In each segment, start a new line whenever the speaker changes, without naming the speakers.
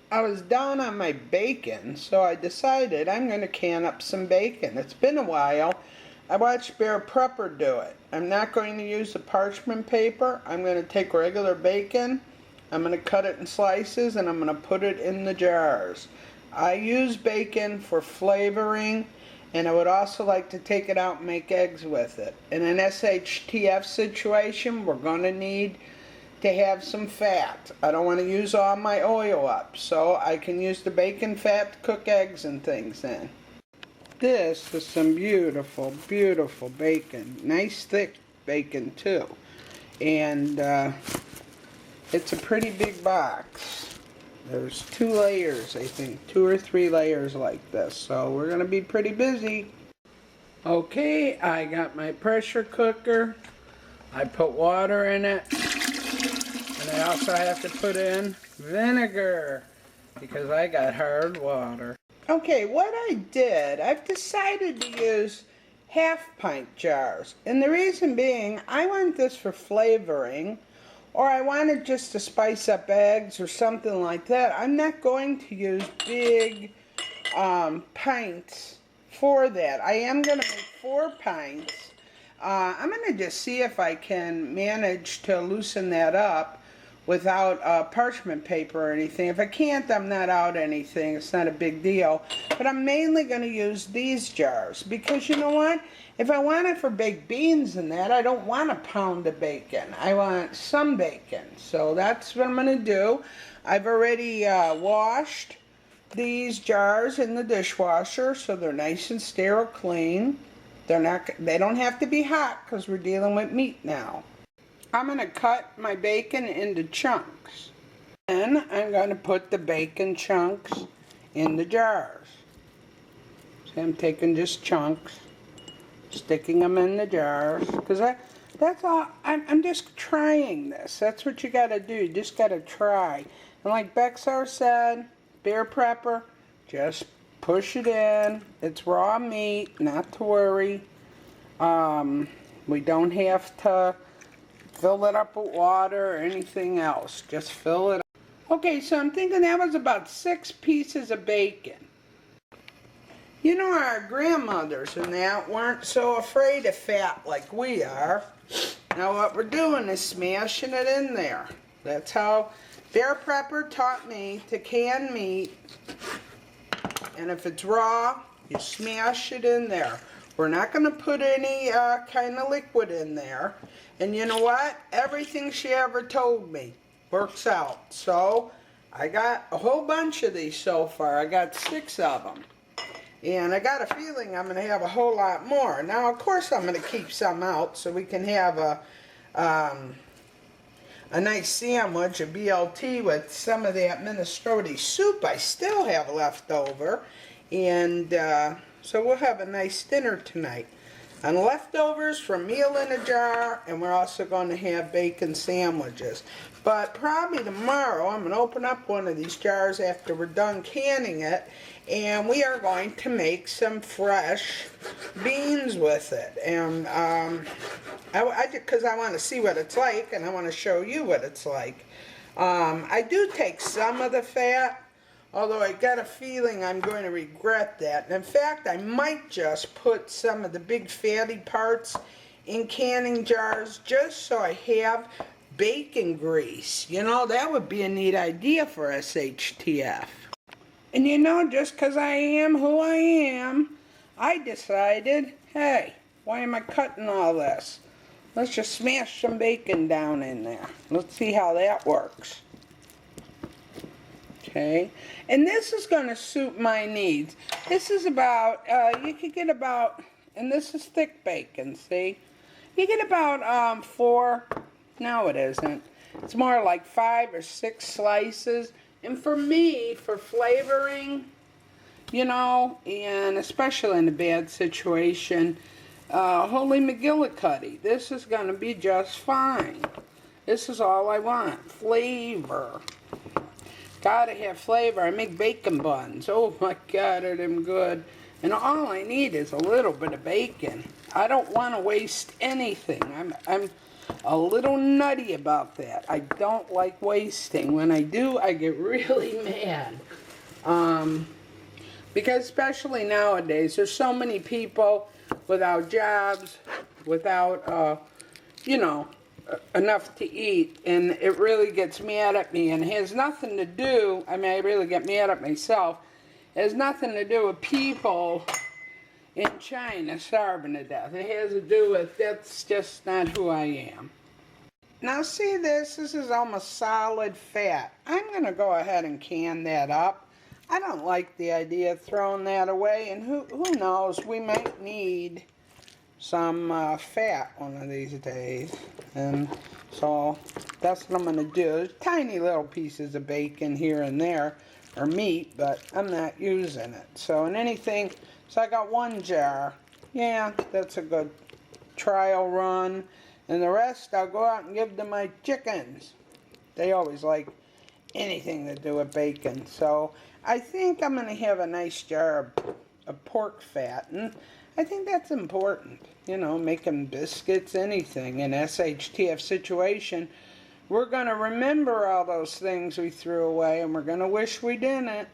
I was down on my bacon, so I decided I'm going to can up some bacon. It's been a while. I watched Bear Prepper do it. I'm not going to use the parchment paper. I'm going to take regular bacon. I'm going to cut it in slices and I'm going to put it in the jars. I use bacon for flavoring, and I would also like to take it out and make eggs with it. In an SHTF situation, we're going to need to have some fat. I don't want to use all my oil up, so I can use the bacon fat to cook eggs and things in. This is some beautiful, beautiful bacon. Nice thick bacon too. And it's a pretty big box. There's 2 layers, I think. 2 or 3 layers like this. So we're going to be pretty busy. Okay, I got my pressure cooker. I put water in it. And I also have to put in vinegar because I got hard water. Okay, what I did, I've decided to use half-pint jars. And the reason being, I want this for flavoring, or I wanted just to spice up eggs or something like that. I'm not going to use big pints for that. I am going to make 4 pints. I'm going to just see if I can manage to loosen that up without parchment paper or anything. If I can't, I'm not out anything. It's not a big deal. But I'm mainly going to use these jars because you know what? If I want it for baked beans and that, I don't want a pound of bacon. I want some bacon. So that's what I'm going to do. I've already washed these jars in the dishwasher so they're nice and sterile clean. They don't have to be hot because we're dealing with meat now. I'm going to cut my bacon into chunks. Then I'm going to put the bacon chunks in the jars. See, I'm taking just chunks, sticking them in the jars. Because that's all, I'm just trying this. That's what you got to do. You just got to try. And like Bexar said, Bear Prepper, just push it in. It's raw meat, not to worry. We don't have to fill it up with water or anything else. Just fill it up. Okay, so I'm thinking that was about 6 pieces of bacon. You know, our grandmothers and that weren't so afraid of fat like we are. Now what we're doing is smashing it in there. That's how Bear Prepper taught me to can meat. And if it's raw, you smash it in there. We're not going to put any kind of liquid in there. And you know what? Everything she ever told me works out. So I got a whole bunch of these so far. I got 6 of them. And I got a feeling I'm going to have a whole lot more. Now, of course, I'm going to keep some out so we can have a nice sandwich, a BLT with some of that minestrone soup I still have left over. And so we'll have a nice dinner tonight. And leftovers from meal in a jar, and we're also going to have bacon sandwiches. But probably tomorrow I'm going to open up one of these jars after we're done canning it, and we are going to make some fresh beans with it. And because I want to see what it's like, and I want to show you what it's like. I do take some of the fat, although I got a feeling I'm going to regret that. And in fact, I might just put some of the big fatty parts in canning jars just so I have bacon grease. You know, that would be a neat idea for SHTF. And you know, just because I am who I am, I decided, hey, why am I cutting all this? Let's just smash some bacon down in there. Let's see how that works. Okay, and this is going to suit my needs. This is about, you could get about, and this is thick bacon, see? You get about 4, no it isn't. It's more like 5 or 6 slices. And for me, for flavoring, you know, and especially in a bad situation, Holy McGillicuddy, this is going to be just fine. This is all I want, flavor. Gotta have flavor. I make bacon buns. Oh my God, are them good. And all I need is a little bit of bacon. I don't want to waste anything. a little nutty about that. I don't like wasting. When I do, I get really mad. Because especially nowadays, there's so many people without jobs, without, you know, enough to eat, and it really gets mad at me, and it has nothing to do, I mean, I really get mad at myself, it has nothing to do with people in China starving to death. It has to do with, that's just not who I am. Now see this is almost solid fat. I'm going to go ahead and can that up. I don't like the idea of throwing that away, and who knows, we might need some fat one of these days. And so that's what I'm going to do. There's tiny little pieces of bacon here and there, or meat, but I'm not using it. So in anything, so I got one jar. Yeah, that's a good trial run. And the rest I'll go out and give to my chickens. They always like anything to do with bacon. So I think I'm going to have a nice jar of pork fat. And I think that's important. You know, making biscuits, anything. In SHTF situation, we're going to remember all those things we threw away, and we're going to wish we didn't.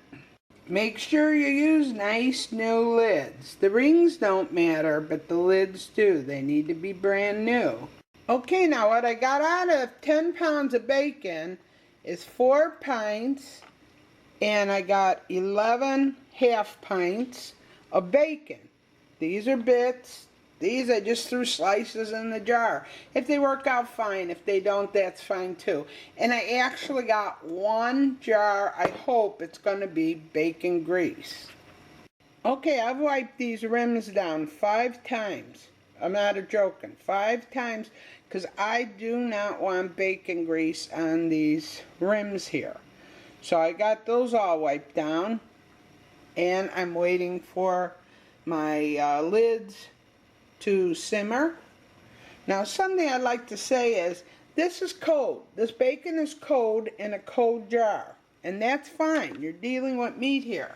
Make sure you use nice new lids. The rings don't matter, but the lids do. They need to be brand new. Okay, now what I got out of 10 pounds of bacon is 4 pints, and I got 11 half pints of bacon. These are bits. These I just threw slices in the jar. If they work out, fine. If they don't, that's fine too. And I actually got one jar. I hope it's going to be bacon grease. Okay, I've wiped these rims down 5 times. I'm not joking. 5 times, because I do not want bacon grease on these rims here. So I got those all wiped down, and I'm waiting for my lids to simmer. Now something I'd like to say is, this is cold. This bacon is cold in a cold jar, and that's fine. You're dealing with meat here.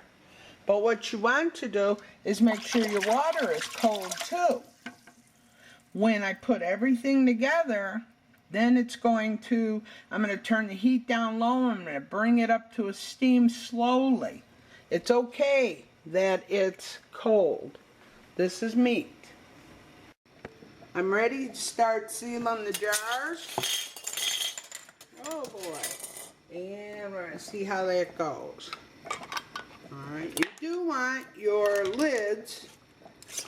But what you want to do is make sure your water is cold too. When I put everything together, then it's going to, I'm going to turn the heat down low, and I'm going to bring it up to a steam slowly. It's okay that it's cold. This is meat. I'm ready to start sealing the jars. Oh boy. And we're going to see how that goes. Alright, you do want your lids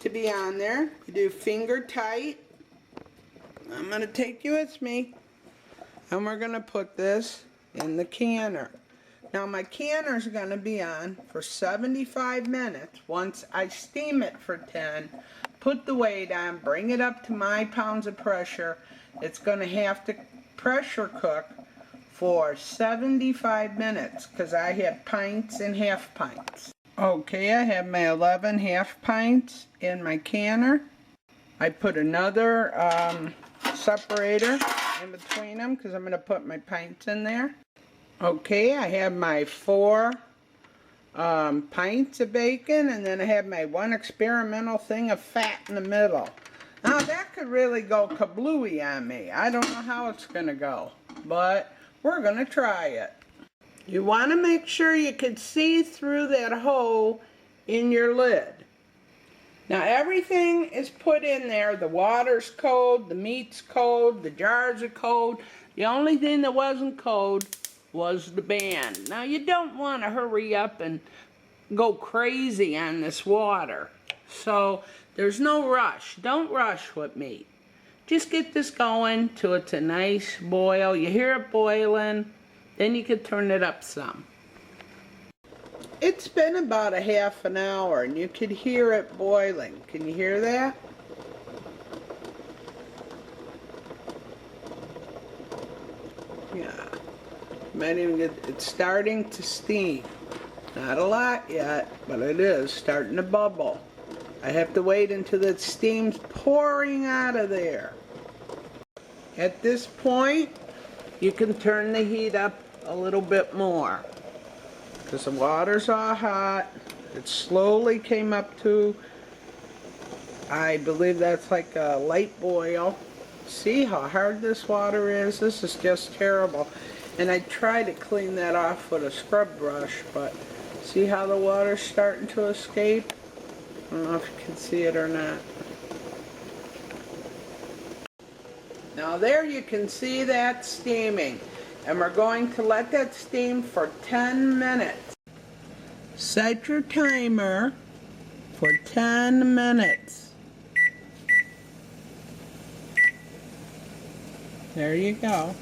to be on there. You do finger tight. I'm going to take you with me. And we're going to put this in the canner. Now my canner is going to be on for 75 minutes. Once I steam it for 10, put the weight on, bring it up to my pounds of pressure. It's going to have to pressure cook for 75 minutes because I have pints and half pints. Okay, I have my 11 half pints in my canner. I put another separator in between them because I'm going to put my pints in there. Okay, I have my 4 pints of bacon, and then I have my 1 experimental thing of fat in the middle. Now that could really go kablooey on me. I don't know how it's going to go, but we're going to try it. You want to make sure you can see through that hole in your lid. Now everything is put in there. The water's cold, the meat's cold, the jars are cold. The only thing that wasn't cold was the band. Now you don't want to hurry up and go crazy on this water. So there's no rush. Don't rush with meat. Just get this going till it's a nice boil. You hear it boiling, then you can turn it up some. It's been about a half an hour and you could hear it boiling. Can you hear that? Yeah. Might even get, it's starting to steam. Not a lot yet, but it is starting to bubble. I have to wait until the steam's pouring out of there. At this point, you can turn the heat up a little bit more because the water's all hot. It slowly came up to, I believe that's like a light boil. See how hard this water is? This is just terrible. And I try to clean that off with a scrub brush, but see how the water's starting to escape? I don't know if you can see it or not. Now there you can see that steaming. And we're going to let that steam for 10 minutes. Set your timer for 10 minutes. There you go.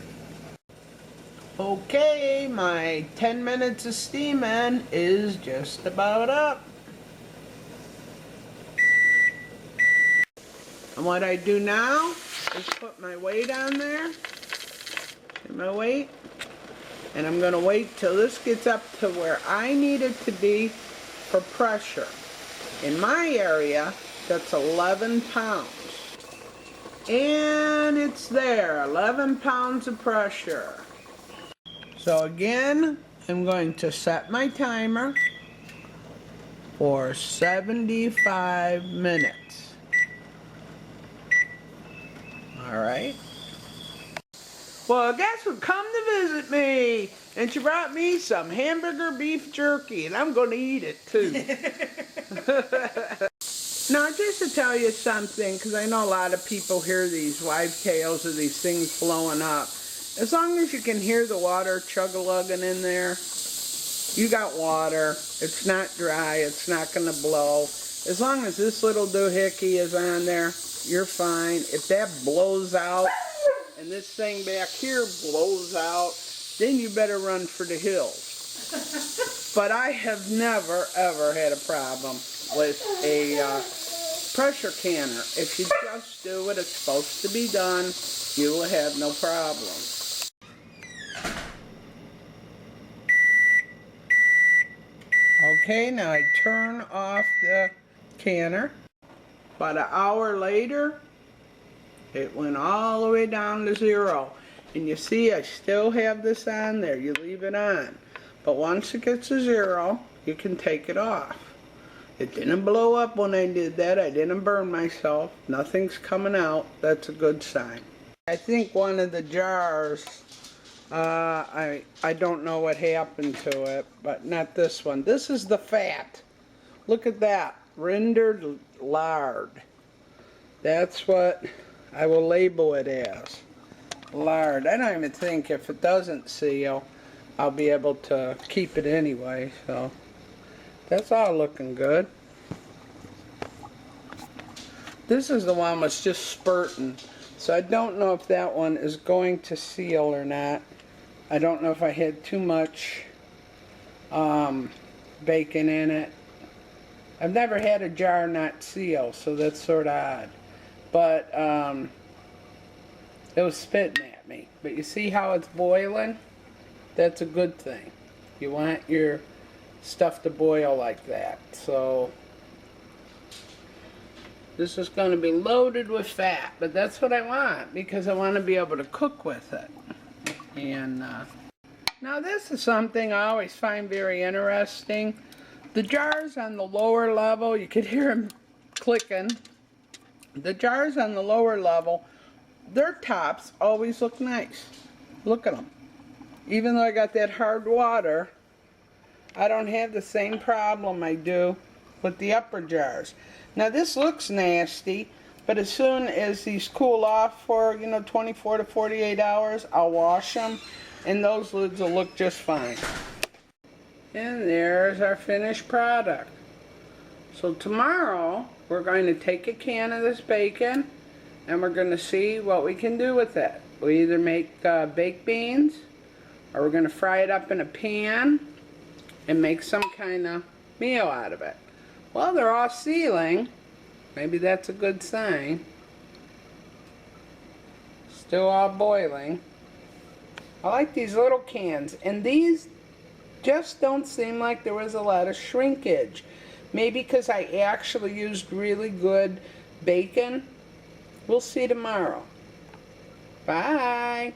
Okay, my 10 minutes of steaming is just about up. And what I do now is put my weight on there. See my weight? And I'm going to wait till this gets up to where I need it to be for pressure. In my area, that's 11 pounds. And it's there, 11 pounds of pressure. So again, I'm going to set my timer for 75 minutes. All right. Well, guess who come to visit me? And she brought me some hamburger beef jerky, and I'm going to eat it too. Now, just to tell you something, because I know a lot of people hear these wives' tales of these things blowing up. As long as you can hear the water chug-a-lugging in there, you got water. It's not dry. It's not going to blow. As long as this little doohickey is on there, you're fine. If that blows out, and this thing back here blows out, then you better run for the hills. But I have never, ever had a problem with a pressure canner. If you just do what it's supposed to be done, you will have no problem. Okay, now I turn off the canner. About an hour later, it went all the way down to 0. And you see I still have this on there. You leave it on. But once it gets to 0, you can take it off. It didn't blow up when I did that. I didn't burn myself. Nothing's coming out. That's a good sign. I think one of the jars, I don't know what happened to it, but not this one. This is the fat. Look at that. Rendered lard. That's what I will label it as. Lard. I don't even think if it doesn't seal, I'll be able to keep it anyway. So that's all looking good. This is the one that's just spurting. So I don't know if that one is going to seal or not. I don't know if I had too much bacon in it. I've never had a jar not seal, so that's sort of odd. But it was spitting at me. But you see how it's boiling? That's a good thing. You want your stuff to boil like that. So this is going to be loaded with fat, but that's what I want because I want to be able to cook with it. And now this is something I always find very interesting. The jars on the lower level, you could hear them clicking. The jars on the lower level, their tops always look nice. Look at them. Even though I got that hard water, I don't have the same problem I do with the upper jars. Now this looks nasty, but as soon as these cool off for, 24 to 48 hours, I'll wash them, and those lids will look just fine. And there's our finished product. So tomorrow, we're going to take a can of this bacon, and we're going to see what we can do with it. We either make baked beans, or we're going to fry it up in a pan and make some kind of meal out of it. Well, they're all sealing. Maybe that's a good sign. Still all boiling. I like these little cans, and these just don't seem like there was a lot of shrinkage. Maybe because I actually used really good bacon. We'll see tomorrow. Bye.